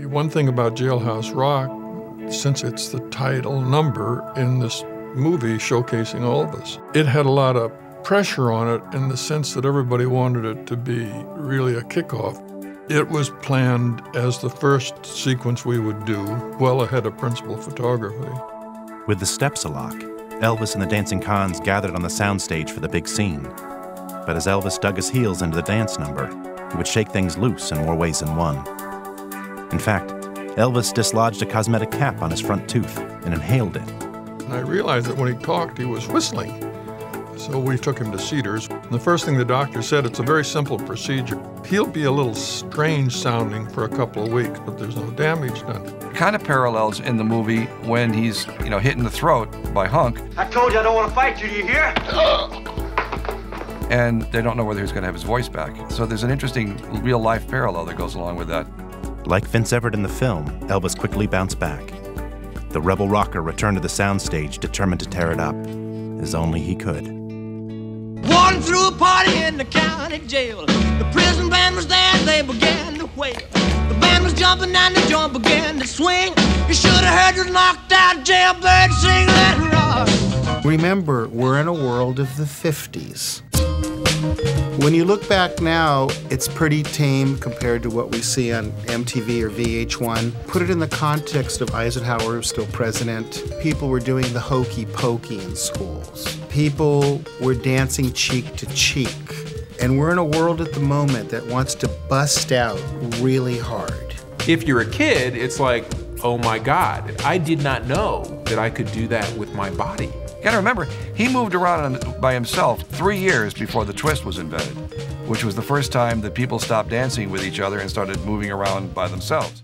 One thing about Jailhouse Rock, since it's the title number in this movie showcasing Elvis, it had a lot of pressure on it in the sense that everybody wanted it to be really a kickoff. It was planned as the first sequence we would do, well ahead of principal photography. With the steps alock, Elvis and the dancing cons gathered on the soundstage for the big scene. But as Elvis dug his heels into the dance number, he would shake things loose in more ways than one. In fact, Elvis dislodged a cosmetic cap on his front tooth and inhaled it. And I realized that when he talked, he was whistling. So we took him to Cedars. And the first thing the doctor said, it's a very simple procedure. He'll be a little strange sounding for a couple of weeks, but there's no damage done. Kind of parallels in the movie when he's, hit in the throat by Hunk. I told you I don't want to fight you, do you hear? And they don't know whether he's going to have his voice back. So there's an interesting real-life parallel that goes along with that. Like Vince Everett in the film, Elvis quickly bounced back. The rebel rocker returned to the soundstage, determined to tear it up, as only he could. Walking through a party in the county jail. The prison band was there, they began to wail. The band was jumping and the joint began to swing. You should have heard the knocked out jailbird sing that rock. Remember, we're in a world of the 50s. When you look back now, it's pretty tame compared to what we see on MTV or VH1. Put it in the context of Eisenhower was still president. People were doing the hokey pokey in schools. People were dancing cheek to cheek. And we're in a world at the moment that wants to bust out really hard. If you're a kid, it's like, oh my God, I did not know that I could do that with my body. You gotta remember, he moved around by himself 3 years before the twist was invented, which was the first time that people stopped dancing with each other and started moving around by themselves.